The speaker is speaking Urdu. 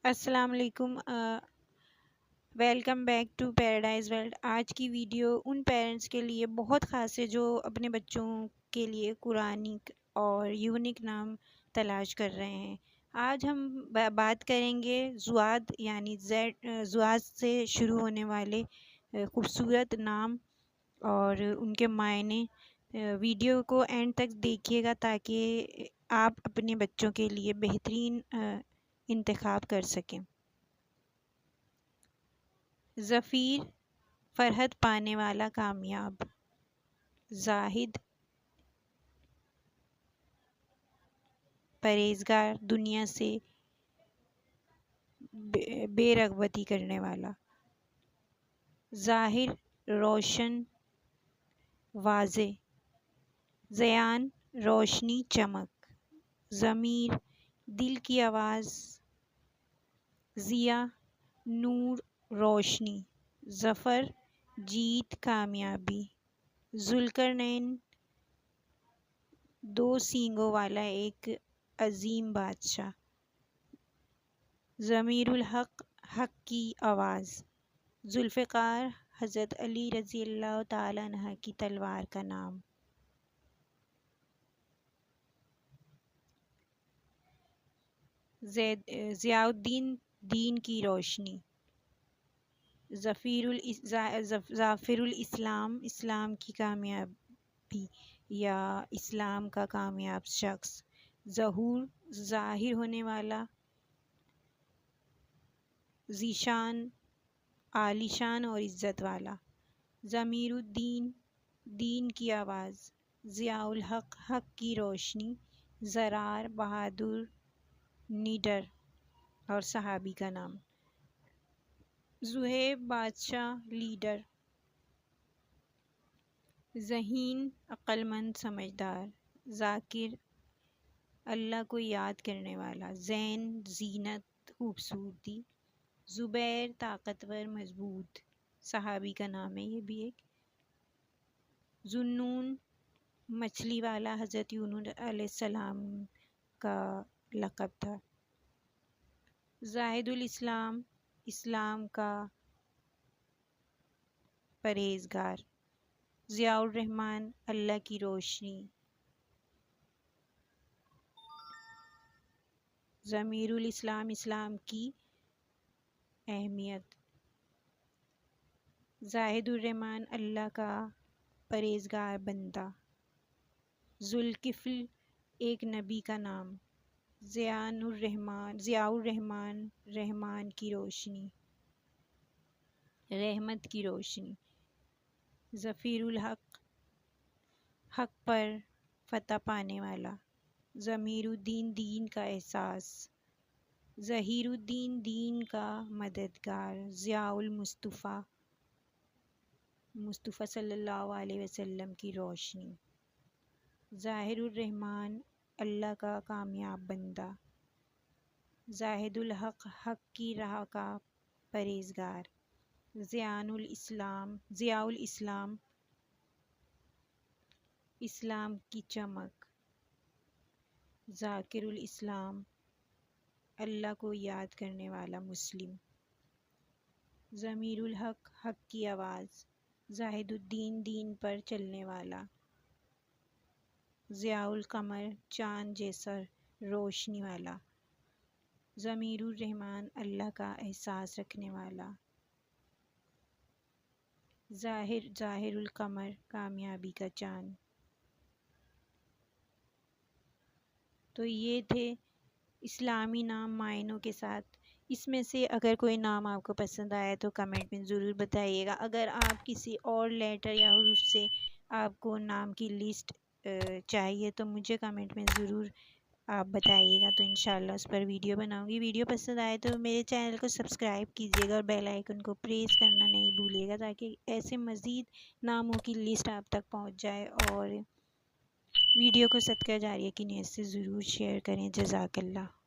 السلام علیکم، welcome back to paradise world. آج کی ویڈیو ان پیرنٹس کے لیے بہت خاص ہے جو اپنے بچوں کے لیے قرآنک اور یونیک نام تلاش کر رہے ہیں۔ آج ہم بات کریں گے زواد یعنی زواد سے شروع ہونے والے خوبصورت نام اور ان کے معنی۔ ویڈیو کو اینڈ تک دیکھیے گا تاکہ آپ اپنے بچوں کے لیے بہترین انتخاب کر سکیں۔ ظفیر، فرحت پانے والا، کامیاب۔ زاہد، پرہیزگار، دنیا سے بے رغبتی کرنے والا۔ ظاہر، روشن، واضح۔ زیان، روشنی، چمک۔ ضمیر، دل کی آواز۔ ضیاء، نور، روشنی۔ ظفر، جیت، کامیابی۔ ذوالقرنین، دو سینگوں والا ایک عظیم بادشاہ۔ ضمیر الحق، حق کی آواز۔ ذوالفقار، حضرت علی رضی اللہ تعالیٰ عنہ کی تلوار کا نام۔ ضیاء الدین، دین کی روشنی۔ ظافر الاسلام، اسلام کی کامیابی یا اسلام کا کامیاب شخص۔ ظہور، ظاہر ہونے والا۔ ذیشان، عالی شان اور عزت والا۔ ضمیر الدین، دین کی آواز۔ ضیاء الحق، حق کی روشنی۔ زرار، بہادر، نیڈر اور صحابی کا نام۔ ذہیب، بادشاہ، لیڈر۔ ذہین، عقلمند، سمجھدار۔ ذاکر، اللہ کو یاد کرنے والا۔ زین، زینت، خوبصورتی۔ زبیر، طاقتور، مضبوط، صحابی کا نام ہے یہ بھی ایک۔ ذوالنون، مچھلی والا، حضرت یونس علیہ السلام کا لقب تھا۔ زاہد الاسلام، اسلام کا پرہیزگار۔ ضیاء الرحمن، اللہ کی روشنی۔ ضمیر الاسلام، اسلام کی اہمیت۔ زاہد الرحمن، اللہ کا پرہیزگار بندہ۔ ذوالکفل، ایک نبی کا نام۔ ضیاء الرحمن، رحمان کی روشنی، رحمت کی روشنی۔ ظفیر الحق، حق پر فتح پانے والا۔ ضمیر الدین، دین کا احساس۔ ظہیر الدین، دین کا مددگار۔ ضیاء المصطفیٰ، مصطفیٰ صلی اللہ علیہ وسلم کی روشنی۔ ظاہر الرحمن، اللہ کا کامیاب بندہ۔ زاہد الحق، حق کی راہ کا پرہیزگار۔ ضیاء الاسلام، اسلام کی چمک۔ ذاکر الاسلام، اللہ کو یاد کرنے والا مسلم۔ ضمیر الحق، حق کی آواز۔ زاہد الدین، دین پر چلنے والا۔ ضیاء القمر، چاند جیسا روشنی والا۔ ضمیر الرحمن، اللہ کا احساس رکھنے والا۔ ظاہر القمر، کامیابی کا چاند۔ تو یہ تھے اسلامی نام معنوں کے ساتھ۔ اس میں سے اگر کوئی نام آپ کو پسند آیا تو کمنٹ میں ضرور بتائیے گا۔ اگر آپ کسی اور لیٹر یا حروف سے آپ کو نام کی لسٹ چاہیے تو مجھے کمنٹ میں ضرور آپ بتائیے گا، تو انشاءاللہ اس پر ویڈیو بناؤں گی۔ ویڈیو پسند آئے تو میرے چینل کو سبسکرائب کیجیے گا اور بیل آئیکن کو پریس کرنا نہیں بھولیے گا تاکہ ایسے مزید ناموں کی لسٹ آپ تک پہنچ جائے، اور ویڈیو کو صدقہ جاریہ کی نیت سے ضرور شیئر کریں۔ جزاک اللہ۔